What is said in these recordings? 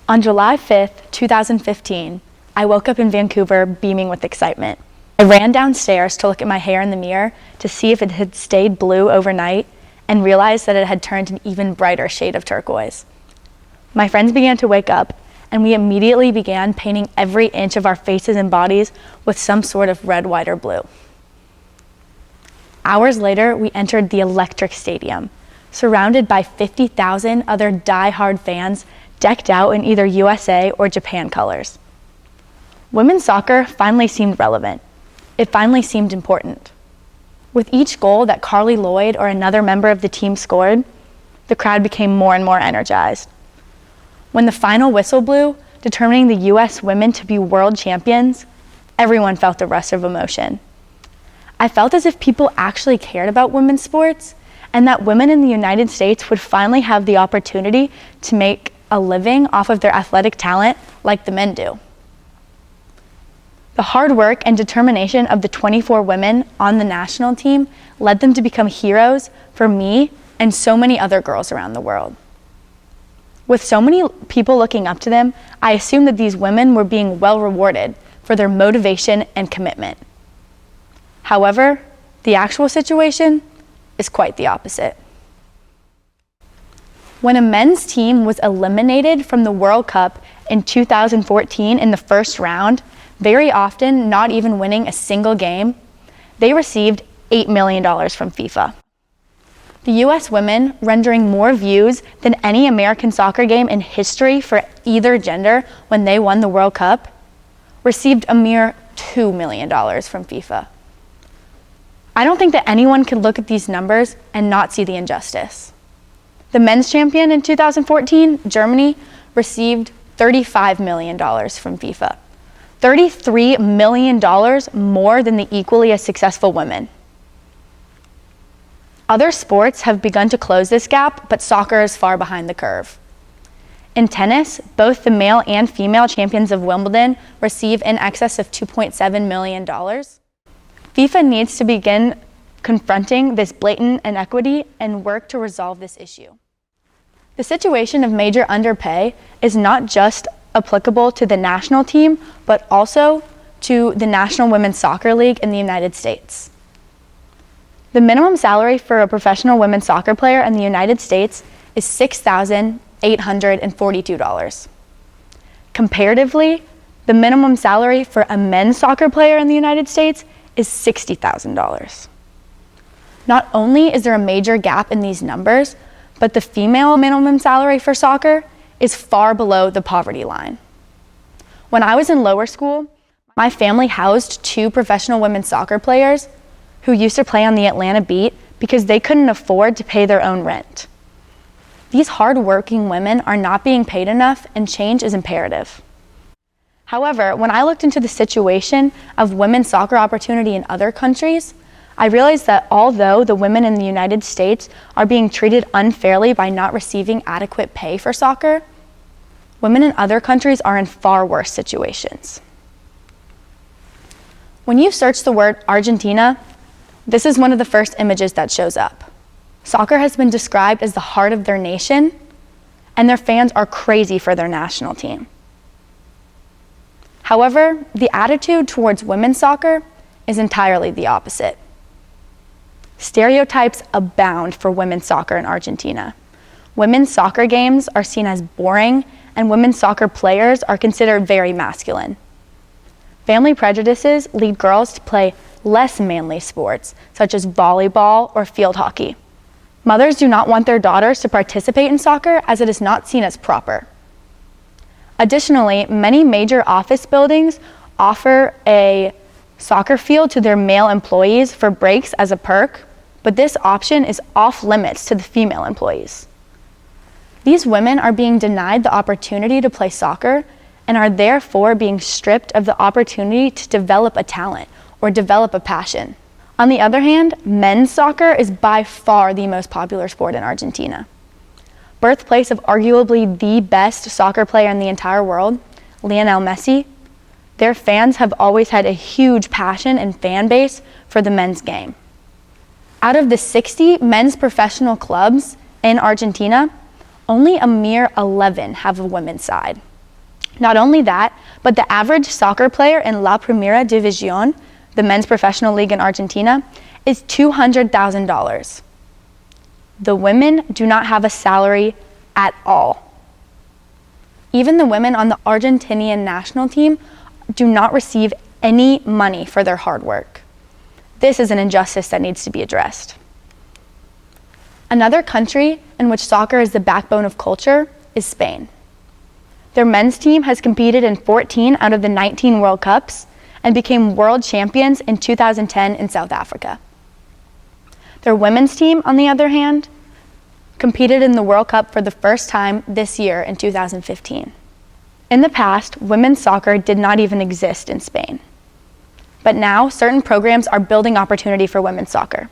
On July 5th, 2015, I woke up in Vancouver beaming with excitement. I ran downstairs to look at my hair in the mirror to see if it had stayed blue overnight and realized that it had turned an even brighter shade of turquoise. My friends began to wake up, and we immediately began painting every inch of our faces and bodies with some sort of red, white, or blue. Hours later, we entered the electric stadium, surrounded by 50,000 other die-hard fans decked out in either USA or Japan colors. Women's soccer finally seemed relevant. It finally seemed important. With each goal that Carly Lloyd or another member of the team scored, the crowd became more and more energized. When the final whistle blew, determining the US women to be world champions, everyone felt a rush of emotion. I felt as if people actually cared about women's sports, and that women in the United States would finally have the opportunity to make a living off of their athletic talent like the men do. The hard work and determination of the 24 women on the national team led them to become heroes for me and so many other girls around the world. With so many people looking up to them, I assumed that these women were being well rewarded for their motivation and commitment. However, the actual situation is quite the opposite. When a men's team was eliminated from the World Cup in 2014 in the first round, very often not even winning a single game, they received $8 million from FIFA. The US women, rendering more views than any American soccer game in history for either gender when they won the World Cup, received a mere $2 million from FIFA. I don't think that anyone could look at these numbers and not see the injustice. The men's champion in 2014, Germany, received $35 million from FIFA. $33 million more than the equally as successful women. Other sports have begun to close this gap, but soccer is far behind the curve. In tennis, both the male and female champions of Wimbledon receive in excess of $2.7 million. FIFA needs to begin confronting this blatant inequity and work to resolve this issue. The situation of major underpay is not just applicable to the national team, but also to the National Women's Soccer League in the United States. The minimum salary for a professional women's soccer player in the United States is $6,842. Comparatively, the minimum salary for a men's soccer player in the United States is $60,000. Not only is there a major gap in these numbers, but the female minimum salary for soccer is far below the poverty line. When I was in lower school, my family housed 2 professional women's soccer players who used to play on the Atlanta beat because they couldn't afford to pay their own rent. These hard-working women are not being paid enough, and change is imperative. However, when I looked into the situation of women's soccer opportunity in other countries, I realized that although the women in the United States are being treated unfairly by not receiving adequate pay for soccer, women in other countries are in far worse situations. When you search the word Argentina, this is one of the first images that shows up. Soccer has been described as the heart of their nation, and their fans are crazy for their national team. However, the attitude towards women's soccer is entirely the opposite. Stereotypes abound for women's soccer in Argentina. Women's soccer games are seen as boring, and women's soccer players are considered very masculine. Family prejudices lead girls to play less manly sports, such as volleyball or field hockey. Mothers do not want their daughters to participate in soccer as it is not seen as proper. Additionally, many major office buildings offer a soccer field to their male employees for breaks as a perk, but this option is off limits to the female employees. These women are being denied the opportunity to play soccer and are therefore being stripped of the opportunity to develop a talent or develop a passion. On the other hand, men's soccer is by far the most popular sport in Argentina. Birthplace of arguably the best soccer player in the entire world, Lionel Messi, their fans have always had a huge passion and fan base for the men's game. Out of the 60 men's professional clubs in Argentina, only a mere 11 have a women's side. Not only that, but the average soccer player in La Primera División, the men's professional league in Argentina, is $200,000. The women do not have a salary at all. Even the women on the Argentinian national team do not receive any money for their hard work. This is an injustice that needs to be addressed. Another country in which soccer is the backbone of culture is Spain. Their men's team has competed in 14 out of the 19 World Cups and became world champions in 2010 in South Africa. Their women's team, on the other hand, competed in the World Cup for the first time this year in 2015. In the past, women's soccer did not even exist in Spain. But now, certain programs are building opportunity for women's soccer.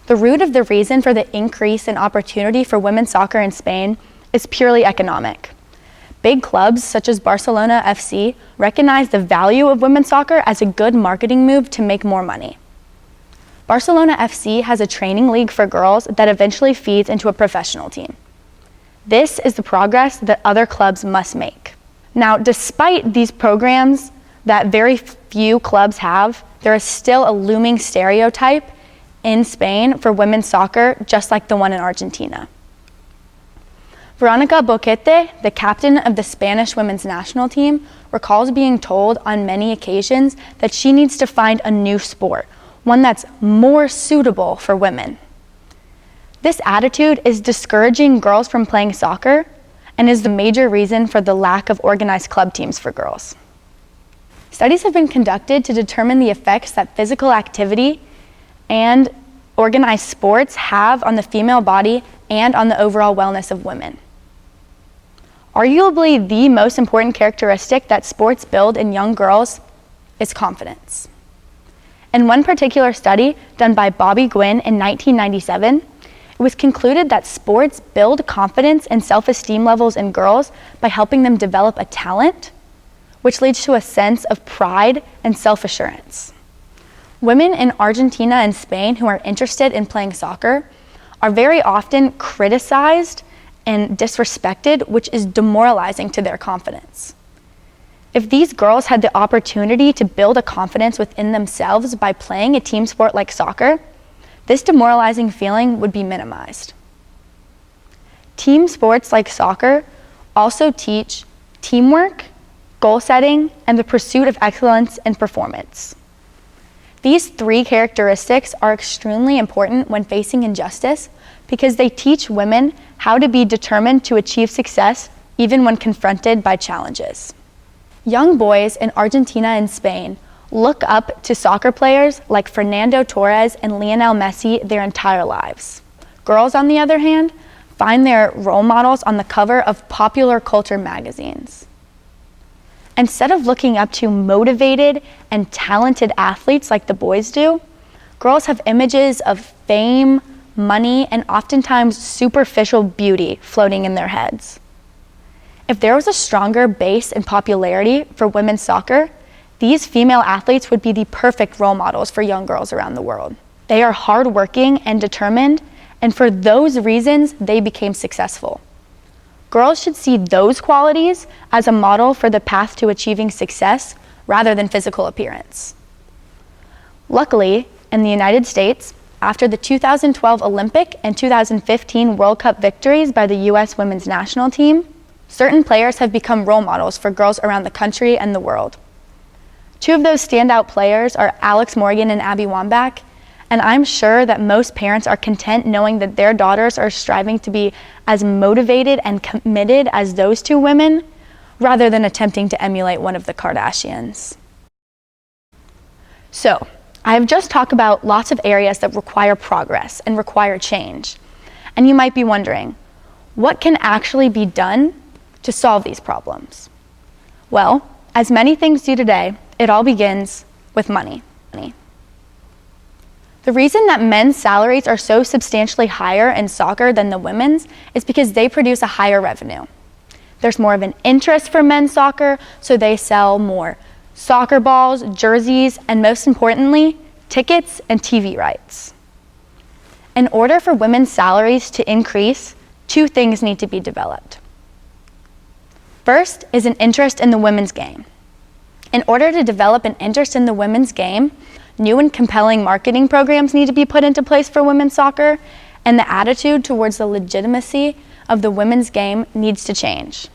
The root of the reason for the increase in opportunity for women's soccer in Spain is purely economic. Big clubs such as Barcelona FC recognize the value of women's soccer as a good marketing move to make more money. Barcelona FC has a training league for girls that eventually feeds into a professional team. This is the progress that other clubs must make. Now, despite these programs that very few clubs have, there is still a looming stereotype in Spain for women's soccer, just like the one in Argentina. Veronica Boquete, the captain of the Spanish women's national team, recalls being told on many occasions that she needs to find a new sport, one that's more suitable for women. This attitude is discouraging girls from playing soccer and is the major reason for the lack of organized club teams for girls. Studies have been conducted to determine the effects that physical activity and organized sports have on the female body and on the overall wellness of women. Arguably, the most important characteristic that sports build in young girls is confidence. In one particular study done by Bobby Gwynn in 1997, it was concluded that sports build confidence and self-esteem levels in girls by helping them develop a talent, which leads to a sense of pride and self-assurance. Women in Argentina and Spain who are interested in playing soccer are very often criticized and disrespected, which is demoralizing to their confidence. If these girls had the opportunity to build a confidence within themselves by playing a team sport like soccer, this demoralizing feeling would be minimized. Team sports like soccer also teach teamwork, goal setting, and the pursuit of excellence in performance. These three characteristics are extremely important when facing injustice because they teach women how to be determined to achieve success even when confronted by challenges. Young boys in Argentina and Spain look up to soccer players like Fernando Torres and Lionel Messi their entire lives. Girls, on the other hand, find their role models on the cover of popular culture magazines. Instead of looking up to motivated and talented athletes like the boys do, girls have images of fame, money, and oftentimes superficial beauty floating in their heads. If there was a stronger base in popularity for women's soccer, these female athletes would be the perfect role models for young girls around the world. They are hardworking and determined, and for those reasons, they became successful. Girls should see those qualities as a model for the path to achieving success rather than physical appearance. Luckily, in the United States, after the 2012 Olympic and 2015 World Cup victories by the U.S. women's national team, certain players have become role models for girls around the country and the world. Two of those standout players are Alex Morgan and Abby Wambach, and I'm sure that most parents are content knowing that their daughters are striving to be as motivated and committed as those two women, rather than attempting to emulate one of the Kardashians. So, I have just talked about lots of areas that require progress and require change. And you might be wondering, what can actually be done to solve these problems? Well, as many things do today, it all begins with money. The reason that men's salaries are so substantially higher in soccer than the women's is because they produce a higher revenue. There's more of an interest for men's soccer, so they sell more soccer balls, jerseys, and most importantly, tickets and TV rights. In order for women's salaries to increase, two things need to be developed. First is an interest in the women's game. In order to develop an interest in the women's game, new and compelling marketing programs need to be put into place for women's soccer, and the attitude towards the legitimacy of the women's game needs to change.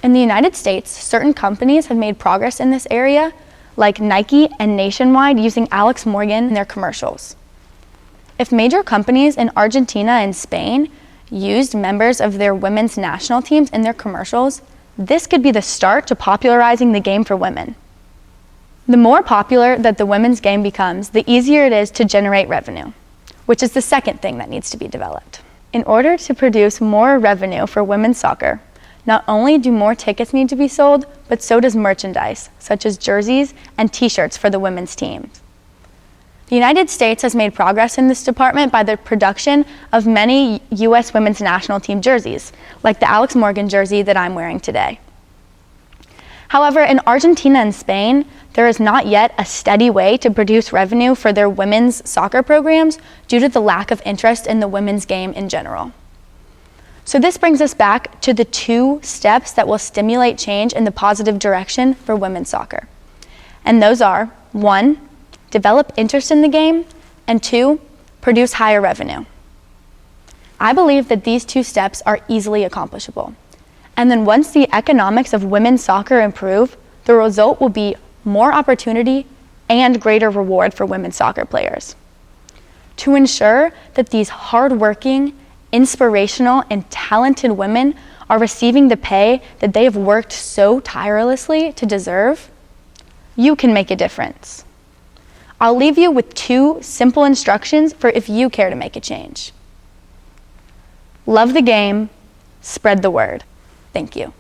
In the United States, certain companies have made progress in this area, like Nike and Nationwide using Alex Morgan in their commercials. If major companies in Argentina and Spain used members of their women's national teams in their commercials, this could be the start to popularizing the game for women. The more popular that the women's game becomes, the easier it is to generate revenue, which is the second thing that needs to be developed. In order to produce more revenue for women's soccer, not only do more tickets need to be sold, but so does merchandise, such as jerseys and t-shirts for the women's teams. The United States has made progress in this department by the production of many U.S. women's national team jerseys, like the Alex Morgan jersey that I'm wearing today. However, in Argentina and Spain, there is not yet a steady way to produce revenue for their women's soccer programs due to the lack of interest in the women's game in general. So this brings us back to the 2 steps that will stimulate change in the positive direction for women's soccer. And those are, 1, develop interest in the game, and 2, produce higher revenue. I believe that these 2 steps are easily accomplishable. And then once the economics of women's soccer improve, the result will be more opportunity and greater reward for women's soccer players. To ensure that these hardworking, inspirational, and talented women are receiving the pay that they have worked so tirelessly to deserve, you can make a difference. I'll leave you with 2 simple instructions for if you care to make a change. Love the game, spread the word. Thank you.